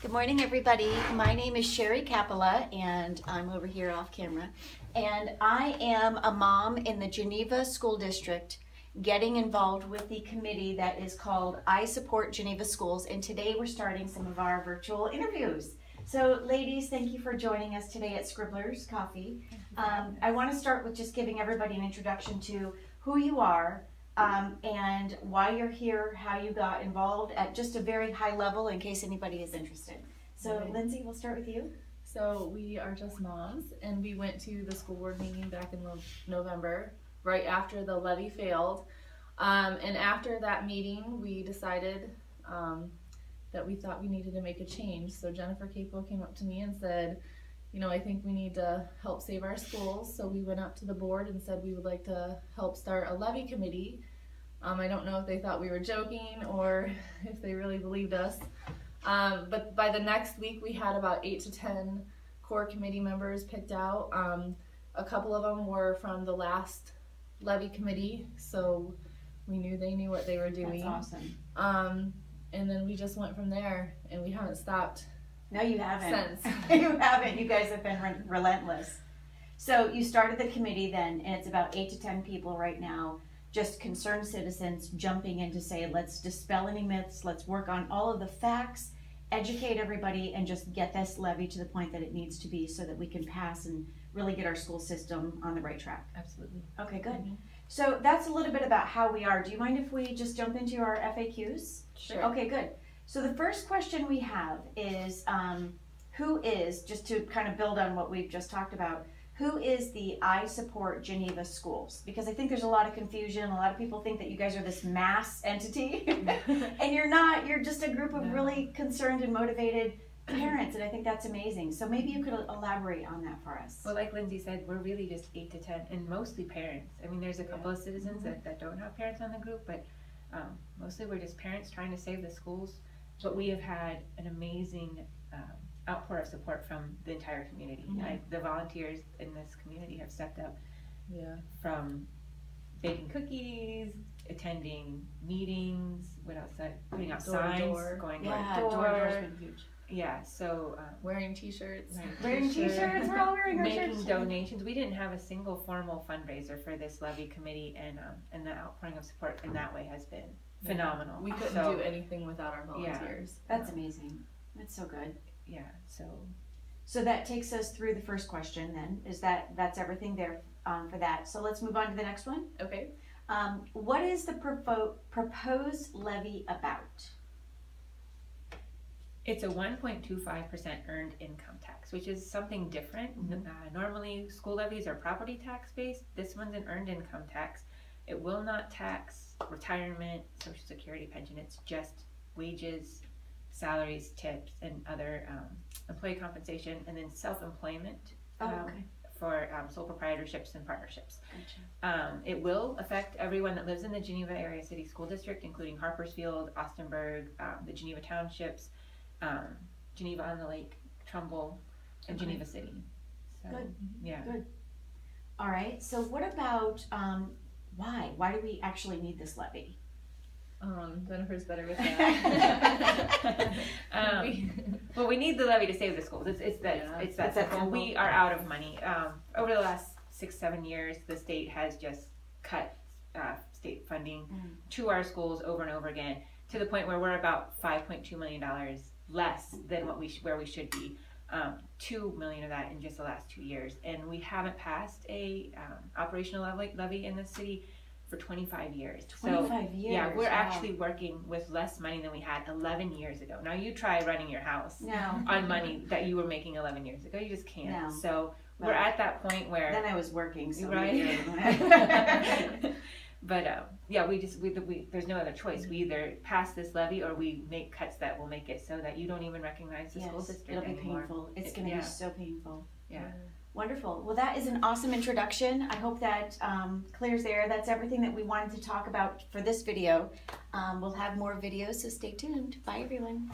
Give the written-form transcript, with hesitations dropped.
Good morning, everybody. My name is Sherry Capella, and I'm over here off camera. And I am a mom in the Geneva School District getting involved with the committee that is called I Support Geneva Schools. And today we're starting some of our virtual interviews. So ladies, thank you for joining us today at Scribbler's Coffee. I want to start with just giving everybody an introduction to who you are, and why you're here, how you got involved at just a very high level in case anybody is interested. So Right. Lindsay, we'll start with you. So we are just moms, and we went to the school board meeting back in November, right after the levy failed. And after that meeting, we decided that we thought we needed to make a change. So Jennifer Capo came up to me and said, I think we need to help save our schools. So we went up to the board and said we would like to help start a levy committee. I don't know if they thought we were joking or if they really believed us. But by the next week, we had about 8 to 10 core committee members picked out. A couple of them were from the last levy committee, so we knew they knew what they were doing. That's awesome. And then we just went from there, and we haven't stopped. No, you haven't. Since. You haven't. You guys have been relentless. So you started the committee then, and it's about 8 to 10 people right now. Just concerned citizens jumping in to say, let's dispel any myths, let's work on all of the facts, educate everybody, and just get this levy to the point that it needs to be so that we can pass and really get our school system on the right track. Absolutely. Okay, good. Mm-hmm. So that's a little bit about how we are. Do you mind if we just jump into our FAQs? Sure. Okay, good. So the first question we have is, who is, just to kind of build on what we've just talked about, who is the I Support Geneva Schools? Because I think there's a lot of confusion. A lot of people think that you guys are this mass entity, and you're not. You're just a group of really concerned and motivated parents, and I think that's amazing. So maybe you could elaborate on that for us. Well, like Lindsay said, we're really just 8 to 10, and mostly parents. I mean, there's a couple of citizens that don't have parents on the group, but mostly we're just parents trying to save the schools. But we have had an amazing outpour of support from the entire community. Mm-hmm. Like the volunteers in this community have stepped up. Yeah. From baking cookies, attending meetings, what else? Putting out Door to signs, door. going Yeah, door to door's door. been huge. Yeah, so Wearing t-shirts. Wearing t-shirts, we're all wearing our making shirts. donations. We didn't have a single formal fundraiser for this levy committee, and the outpouring of support in that way has been phenomenal. We couldn't do anything without our volunteers. That's amazing. That's so good. Yeah, So that takes us through the first question then, is that's everything there for that. So let's move on to the next one. Okay. What is the proposed levy about? it's a 1.25% earned income tax, which is something different. Normally, school levies are property tax based. This one's an earned income tax. It will not tax retirement, Social Security, pension. It's just wages, salaries, tips, and other employee compensation, and then self-employment for sole proprietorships and partnerships. Gotcha. It will affect everyone that lives in the Geneva Area City School District, including Harpersfield, Austinburg, the Geneva Townships, Geneva on the Lake, Trumbull, and Geneva City. So, Good. Yeah. Good. All right. So what about why? Why do we actually need this levy? Jennifer's better with that. Well, we need the levy to save the schools. It's that simple. We are out of money. Over the last 6-7 years, the state has just cut state funding to our schools over and over again, to the point where we're about $5.2 million less than where we should be. $2 million of that in just the last 2 years, and we haven't passed a operational levy in the city for 25 years. 25 years. Yeah, we're actually working with less money than we had 11 years ago. Now you try running your house on money that you were making 11 years ago. You just can't. No. So we're at that point where. Then I was working, so right. But there's no other choice. We either pass this levy or we make cuts that will make it so that you don't even recognize the school district it'll be anymore. painful. It's going to be so painful. Yeah. Wonderful. Well, that is an awesome introduction. I hope that clears the air. That's everything that we wanted to talk about for this video. We'll have more videos, so stay tuned. Bye, everyone.